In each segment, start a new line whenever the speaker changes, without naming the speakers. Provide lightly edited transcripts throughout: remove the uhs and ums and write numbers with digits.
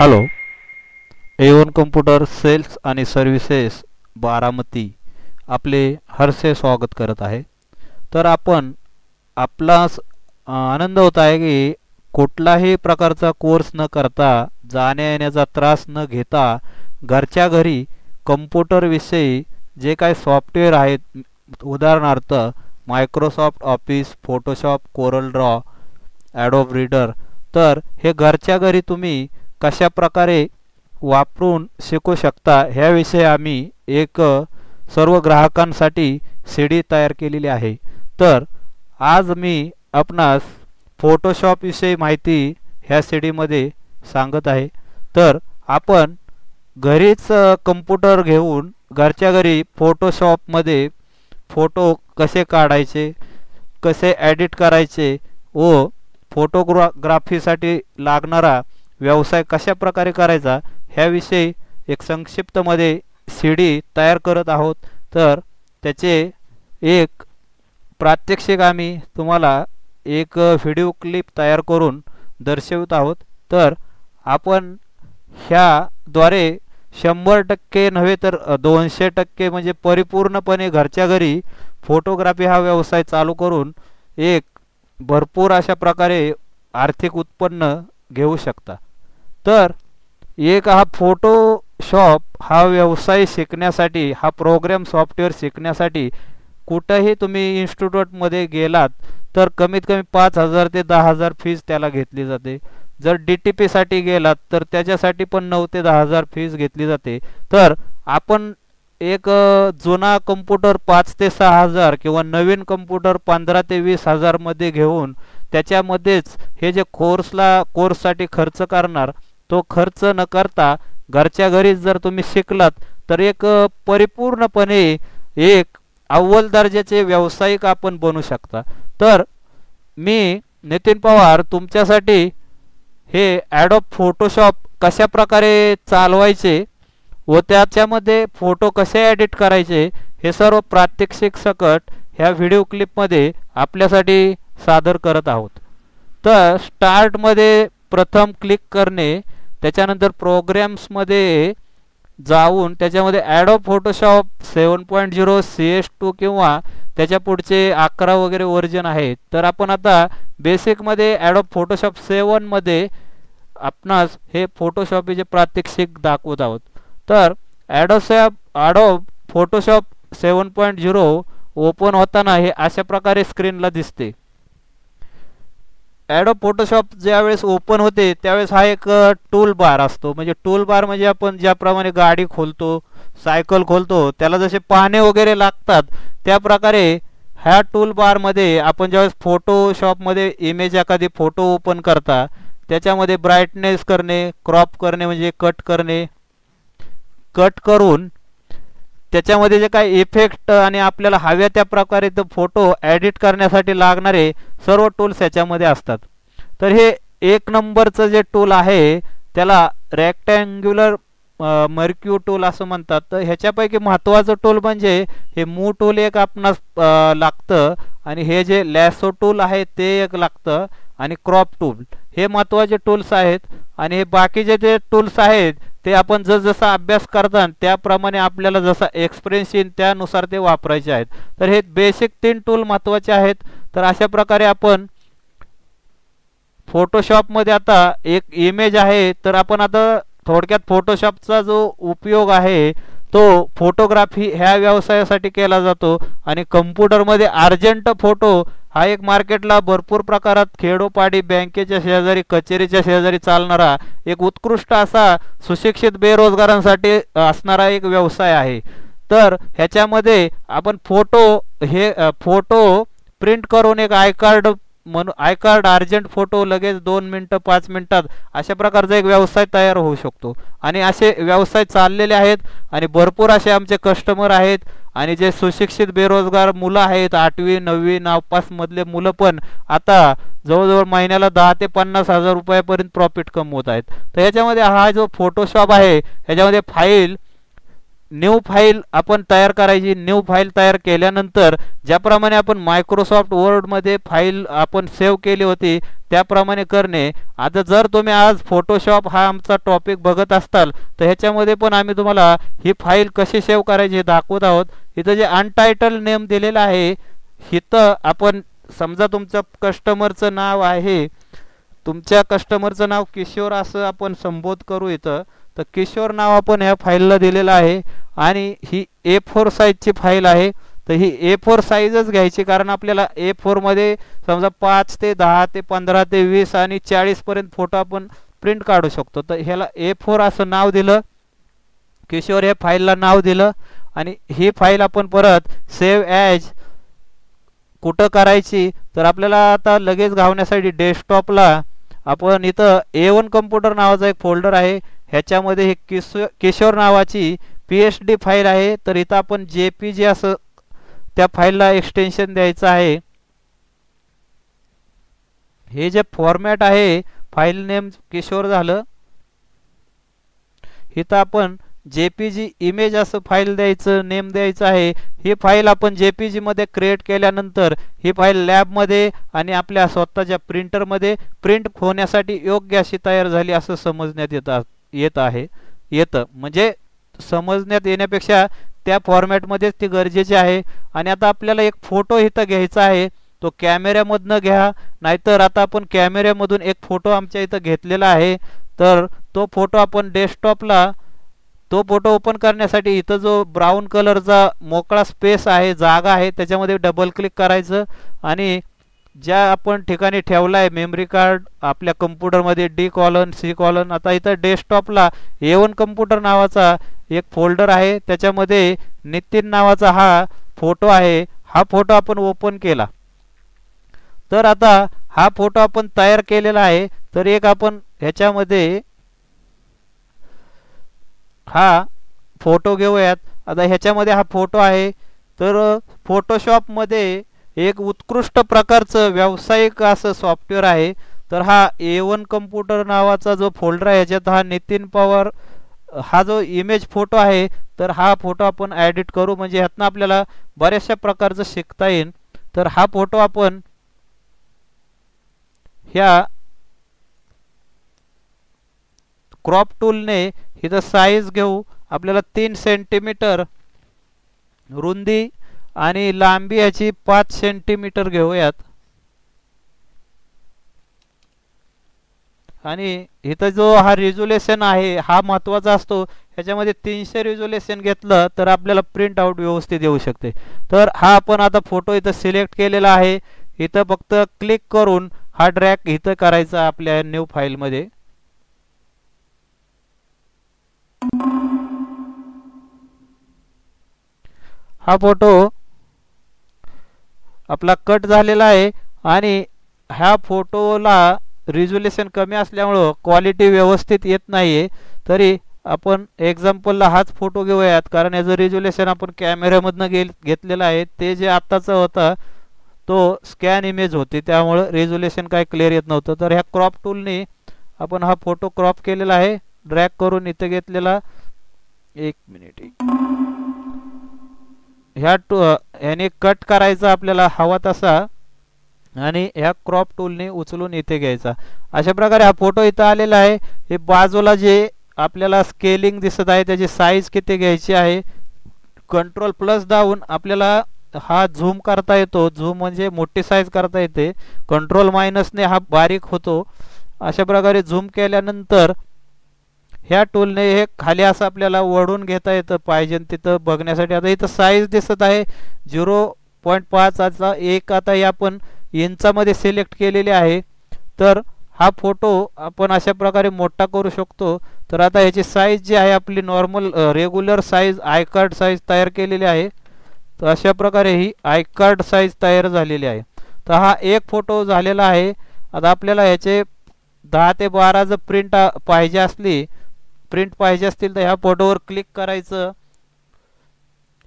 Hello. A1 computer cells आणि services Baramati आपले हरसे स्वागत करत आहे. तर आपण आपला आनंद होत आहे की कुठलाही प्रकारचा कोर्स न करता जाण्या येण्याचा त्रास न घेता घरच्या घरी कम्प्युटरविषयी जे काही सॉफ्टवेअर आहेत, उदाहरणार्थ Microsoft Office, Photoshop, Corel Draw, Adobe Reader, तर हे घरच्या घरी तुम्ही कशा प्रकारे वापरून शिकू शकता ह्याविषयी आम्ही एक सर्व ग्राहकांसाठी सीडी तयार केलेली आहे. तर आज मी आपणास फोटोशॉप विषयी माहिती ह्या सीडीमध्ये सांगत आहे. तर आपण घरीच कम्प्युटर घेऊन घरच्या घरी फोटोशॉपमध्ये फोटो कसे काढायचे, कसे एडिट करायचे व फोटोग्राफीसाठी लागणारा व्यवसाय कशा प्रकारे करायचा ह्याविषयी एक संक्षिप्तमध्ये सीडी तयार करत आहोत. तर त्याचे एक प्रात्यक्षिक आम्ही तुम्हाला एक व्हिडिओ क्लिप तयार करून दर्शवित आहोत. तर आपण ह्याद्वारे 100% नव्हे तर 200% म्हणजे परिपूर्णपणे घरच्या घरी फोटोग्राफी हा व्यवसाय चालू करून एक भरपूर अशा प्रकारे आर्थिक उत्पन्न घेऊ शकता. तर एक हा फोटोशॉप हा व्यवसाय शिकण्यासाठी, हा प्रोग्राम सॉफ्टवेअर शिकण्यासाठी कुठंही तुम्ही इन्स्टिट्यूटमध्ये गेलात तर कमीत कमी 5,000 ते 10,000 फीस त्याला घेतली जाते. जर DTP साठी गेलात तर त्याच्यासाठी पण 9 ते 10,000 फीस घेतली जाते. तर आपण एक जुना कम्प्युटर 5 ते 6,000 किंवा नवीन कम्प्युटर 15 ते 20,000 मध्ये घेऊन त्याच्यामध्येच हे जे कोर्ससाठी खर्च करणार तो खर्च न करता घरच्या घरीच जर तुम्ही शिकलात तर एक परिपूर्णपणे एक अव्वल दर्जाचे व्यावसायिक आपण बनू शकता. तर मी नितीन पवार तुमच्यासाठी हे ॲडोब फोटोशॉप कशा प्रकारे चालवायचे व त्याच्यामध्ये फोटो कसे एडिट करायचे हे सर्व प्रात्यक्षिक सकट ह्या व्हिडिओ क्लिपमध्ये आपल्यासाठी सादर करत आहोत. तर स्टार्टमध्ये प्रथम क्लिक करणे, त्याच्यानंतर प्रोग्राम्समध्ये जाऊन त्याच्यामध्ये ॲडोब फोटोशॉप 7.0 CS2 किंवा त्याच्या पुढचे 11 वगैरे व्हर्जन आहेत. तर आपण आता बेसिकमध्ये ॲडोब फोटोशॉप 7 मध्ये आपणास हे फोटोशॉपचे प्रात्यक्षिक दाखवत आहोत. तर ॲडोब फोटोशॉप 7.0 ओपन होताना हे अशा प्रकारे स्क्रीनला दिसते. ॲडोब फोटोशॉप ज्यावेळेस ओपन होते त्यावेळेस हा एक टूल बार असतो. म्हणजे टूल बार म्हणजे आपण ज्याप्रमाणे गाडी खोलतो, सायकल खोलतो, त्याला जसे पाने वगैरे लागतात त्या प्रकारे ह्या टूल बारमध्ये आपण ज्यावेळेस फोटोशॉपमध्ये इमेज एखादी फोटो ओपन करता त्याच्यामध्ये ब्राईटनेस करणे, क्रॉप करणे म्हणजे कट करणे, कट करून त्याच्यामध्ये जे काही इफेक्ट आणि आपल्याला हव्या त्या प्रकारे तो फोटो एडिट करण्यासाठी लागणारे सर्व टूल्स याच्यामध्ये असतात. तर हे एक नंबरचं जे टूल आहे त्याला रेक्टँग्युलर मर्क्यू टूल असं म्हणतात. तर ह्याच्यापैकी महत्त्वाचं टूल म्हणजे हे मूव टूल एक आपणास लागतं आणि हे जे लॅसो टूल आहे ते एक लागतं आणि क्रॉप टूल हे महत्त्वाचे टूल्स आहेत. आणि हे बाकीचे जे टूल्स आहेत ते आपण जसा अभ्यास करता त्याप्रमाणे आपल्याला जसा एक्सपिरियन्स येईल त्यानुसार ते वापरायचे आहेत. तर हे बेसिक 3 टूल महत्त्वाचे आहेत. तर अशा प्रकारे आपण फोटोशॉपमध्ये आता एक इमेज आहे. तर आपण आता थोडक्यात फोटोशॉपचा जो उपयोग आहे तो फोटोग्राफी ह्या व्यवसायासाठी केला जातो आणि कम्प्युटरमध्ये अर्जंट फोटो हा एक मार्केटला भरपूर प्रकारात खेडोपाडी, बँकेच्या शेजारी, कचेरीच्या शेजारी चालणारा एक उत्कृष्ट असा सुशिक्षित बेरोजगारांसाठी असणारा एक व्यवसाय आहे. तर ह्याच्यामध्ये आपण फोटो प्रिंट करून एक आय कार्ड अर्जंट फोटो लगेच 2 मिनिटं 5 मिनिटात अशा प्रकारचा एक व्यवसाय तयार होऊ शकतो. आणि असे व्यवसाय चाललेले आहेत आणि भरपूर असे आमचे कस्टमर आहेत. आणि जे सुशिक्षित बेरोजगार मुलं आहेत 8वी 9वी नापास मधले मुलं पण आता जवळजवळ महिन्याला 10 ते 50,000 रुपयापर्यंत प्रॉफिट कमवत आहेत. तर याच्यामध्ये हा जो फोटोशॉप आहे ह्याच्यामध्ये फाईल न्यू फाईल आपण तयार करायची. न्यू फाईल तयार केल्यानंतर ज्याप्रमाणे आपण मायक्रोसॉफ्ट वर्डमध्ये फाईल आपण सेव्ह केली होती त्याप्रमाणे करणे. आता जर तुम्ही आज फोटोशॉप हा आमचा टॉपिक बघत असताल तर ह्याच्यामध्ये पण आम्ही तुम्हाला ही फाईल कशी सेव्ह करायची हे दाखवत आहोत. इथं जे अनटायटल नेम दिलेलं आहे, इथं आपण समजा तुमचं कस्टमरचं नाव आहे, तुमच्या कस्टमरचं नाव किशोर असं आपण संबोध करू. इथं तर किशोर नाव आपण ह्या फाईलला दिलेलं आहे आणि ही A4 साईजची फाईल आहे. तर ही A4 साईजच घ्यायची, कारण आपल्याला A4 मध्ये समजा 5 ते 10 ते 15 ते 20 आणि 40 पर्यंत फोटो आपण प्रिंट काढू शकतो. तर ह्याला A4 असं नाव दिलं, किशोर हे फाईलला नाव दिलं आणि ही फाईल आपण परत सेव्ह ॲज कुठं करायची. तर आपल्याला आता लगेच घावण्यासाठी डेस्कटॉपला आपण इथं A1 कम्प्युटर नावाचा एक फोल्डर आहे, ह्याच्यामध्ये हे किशोर नावाची PSD फाईल आहे. तर इथं आपण JPG असं त्या फाईलला एक्सटेन्शन द्यायचं आहे. हे जे फॉर्मॅट आहे, फाईल नेम किशोर झालं, इथं आपण JPG इमेज असं फाईल द्यायचं, नेम द्यायचं आहे. ही फाईल आपण JPG मध्ये क्रिएट केल्यानंतर ही फाईल लॅबमध्ये आणि आपल्या स्वतःच्या प्रिंटरमध्ये प्रिंट होण्यासाठी योग्य अशी तयार झाली असं समजण्यात येतं. म्हणजे समजण्यात येण्यापेक्षा त्या फॉर्मॅटमध्येच ती गरजेची आहे. आणि आता आपल्याला एक फोटो इथं घ्यायचा आहे, तो कॅमेऱ्यामधनं घ्या, नाहीतर आता आपण कॅमेऱ्यामधून एक फोटो आमच्या इथं घेतलेला आहे. तर तो फोटो आपण डेस्कटॉपला, तो फोटो ओपन करण्यासाठी इथं जो ब्राऊन कलरचा मोकळा स्पेस आहे, जागा आहे, त्याच्यामध्ये डबल क्लिक करायचं आणि ज्या आपण ठिकाणी ठेवला आहे मेमरी कार्ड आपल्या कम्प्युटरमध्ये D कॉलन C कॉलन, आता इथं डेस्कटॉपला A1 कम्प्युटर नावाचा एक फोल्डर आहे, त्याच्यामध्ये नितीन नावाचा हा फोटो आहे. हा फोटो आपण ओपन केला तर आता हा फोटो आपण तयार केलेला आहे. तर एक आपण ह्याच्यामध्ये हा फोटो घेऊयात. आता ह्याच्यामध्ये हा फोटो आहे. तर फोटोशॉपमध्ये एक उत्कृष्ट प्रकारचं व्यावसायिक असं सॉफ्टवेअर आहे. तर हा A1 कम्प्युटर नावाचा जो फोल्डर आहे, ह्याच्यात हा नितीन पवार हा जो इमेज फोटो आहे, तर हा फोटो आपण एडिट करू, म्हणजे ह्यातनं आपल्याला बऱ्याचशा प्रकारचं शिकता येईल. तर हा फोटो आपण ह्या क्रॉप टूलने इथं साईज घेऊ. आपल्याला 3 सेंटीमीटर रुंदी आणि लांबी याची 5 सेंटीमीटर घेऊयात. आणि इथं जो हा रिझोल्युशन आहे हा महत्त्वाचा असतो. ह्याच्यामध्ये 300 रिझोल्युशन घेतलं तर आपल्याला प्रिंट आउट व्यवस्थित येऊ शकते. तर हा आपण आता फोटो इथं सिलेक्ट केलेला आहे. इथं फक्त क्लिक करून हा ड्रॅग इथं करायचा आपल्या न्यू फाईलमध्ये. हा फोटो आपला कट झालेला आहे आणि ह्या फोटोला रिझोल्युशन कमी असल्यामुळं क्वालिटी व्यवस्थित येत नाहीये. तरी आपण एक्झाम्पलला हाच फोटो घेऊयात, कारण याचं रिझोल्युशन आपण कॅमेऱ्यामधनं घेतलेलं आहे. ते जे आत्ताचा होता तो स्कॅन इमेज होती, त्यामुळं रिझोल्युशन काय क्लिअर येत नव्हतं. तर ह्या क्रॉप टूलने आपण हा फोटो क्रॉप केलेला आहे, ड्रॅग करून इथं घेतलेला. एक मिनिट, ह्याने कट करायचा आपल्याला हवा तसा आणि ह्या क्रॉप टूलने उचलून इथे घ्यायचा. अशा प्रकारे हा फोटो इथं आलेला आहे. हे बाजूला जे आपल्याला स्केलिंग दिसत आहे त्याची साईज किती घ्यायची आहे, Ctrl+ दाबून आपल्याला हा झूम करता येतो. झूम म्हणजे मोठी साईज करता येते. Ctrl- ने हा बारीक होतो. अशा प्रकारे झूम केल्यानंतर ह्या टूलने हे खाली असं आपल्याला वळून घेता येतं पाहिजे तिथं बघण्यासाठी. आता इथं साईज दिसत आहे 0.5 आता एक. आता हे आपण इंचामध्ये सिलेक्ट केलेले आहे. तर हा फोटो आपण अशा प्रकारे मोठा करू शकतो. तर आता ह्याची साईज जी आहे आपली normal regular size I card size तयार केलेली आहे. तर अशा प्रकारे ही आय कार्ड साईज तयार झालेली आहे. तर हा एक फोटो झालेला आहे. आता आपल्याला ह्याचे 10 ते 12 जर प्रिंट पाहिजे असतील तर ह्या फोटोवर क्लिक करायचं.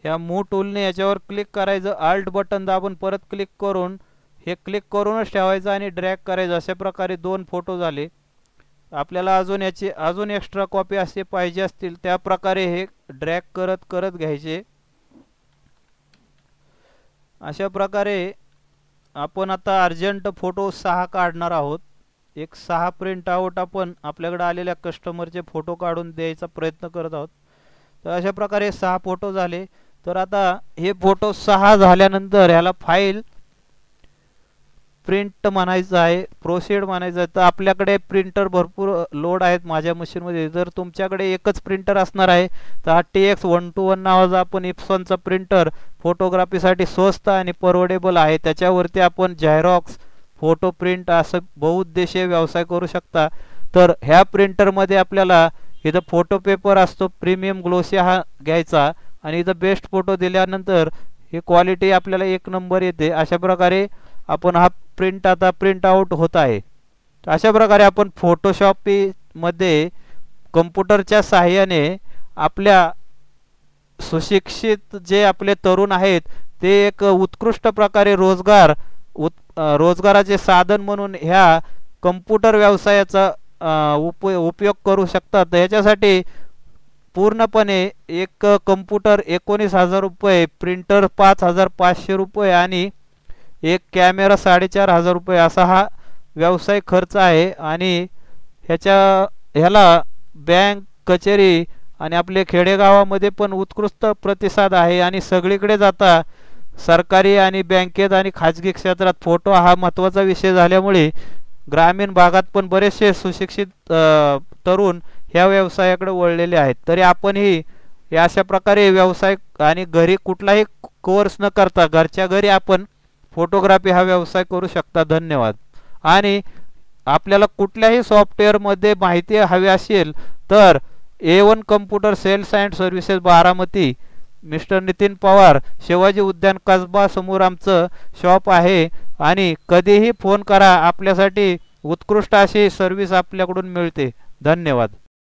ह्या मूव टूलने याच्यावर क्लिक करायचं, Alt बटन दाबून परत क्लिक करून हे क्लिक करूनच ठेवायचं आणि ड्रॅग करायचं. अशा प्रकारे 2 फोटो झाले. आपल्याला अजून एक्स्ट्रा कॉपी असे पाहिजे असतील त्या प्रकारे हे ड्रॅग करत करत घ्यायचे। अशा प्रकारे आपण आता अर्जंट फोटो 6 काढणार आहोत। एक 6 प्रिंट आउट आपण आपल्याकडे आलेल्या कस्टमरचे फोटो काढून द्यायचा प्रयत्न करत आहोत। तर अशा प्रकारे 6 फोटो झाले। तर आता हे फोटो 6 झाल्यानंतर ह्याला फाईल प्रिंट म्हणायचं आहे, प्रोसीड म्हणायचं आहे। तर आपल्याकडे प्रिंटर भरपूर लोड आहेत माझ्या मशीनमध्ये। जर तुमच्याकडे एकच प्रिंटर असणार आहे तर हा TX121 नावाचा आपण इप्सॉनचा प्रिंटर फोटोग्राफीसाठी स्वस्त आणि परवडेबल आहे। त्याच्यावरती आपण झेरॉक्स, फोटो प्रिंट असं बहुउद्देशीय व्यवसाय करू शकता। तर ह्या प्रिंटरमध्ये आपल्याला इथं फोटो पेपर असतो प्रीमियम ग्लोसी हा घ्यायचा आणि इथं बेस्ट फोटो दिल्यानंतर ही क्वालिटी आपल्याला 1 नंबर येते। अशा प्रकारे आपण हा आता प्रिंट आउट होत आहे। अशा प्रकारे आपण फोटोशॉपमध्ये कम्प्युटरच्या सहाय्याने आपल्या सुशिक्षित जे आपले तरुण आहेत ते एक उत्कृष्ट प्रकारे रोजगाराचे साधन म्हणून ह्या कम्प्युटर व्यवसायाचा उपयोग करू शकतात। याच्यासाठी पूर्णपणे एक कम्प्युटर 19,000 रुपये, प्रिंटर 5,500 रुपये आणि एक कॅमेरा 4,500 रुपये असा हा व्यवसाय खर्च आहे। आणि ह्याला बँक, कचेरी आणि आपले खेडेगावामध्ये पण उत्कृष्ट प्रतिसाद आहे। आणि सगळीकडे जाता सरकारी आणि बँकेत आणि खाजगी क्षेत्रात फोटो हा महत्त्वाचा विषय झाल्यामुळे ग्रामीण भागात पण बरेचसे सुशिक्षित तरुण ह्या व्यवसायाकडे वळलेले आहेत। तरी आपणही अशा प्रकारे व्यवसाय आणि घरी कुठलाही कोर्स न करता घरच्या घरी आपण फोटोग्राफी हा व्यवसाय करू शकता। धन्यवाद। आणि आपल्याला कुठल्याही सॉफ्टवेअरमध्ये माहिती हवी असेल तर A1 computer sales and services Baramati, mister Nitin Pawar, Shivaji Udyan Kasba समोर आमचं शॉप आहे। आणि कधीही फोन करा, आपल्यासाठी उत्कृष्ट अशी सर्व्हिस आपल्याकडून मिळते। धन्यवाद।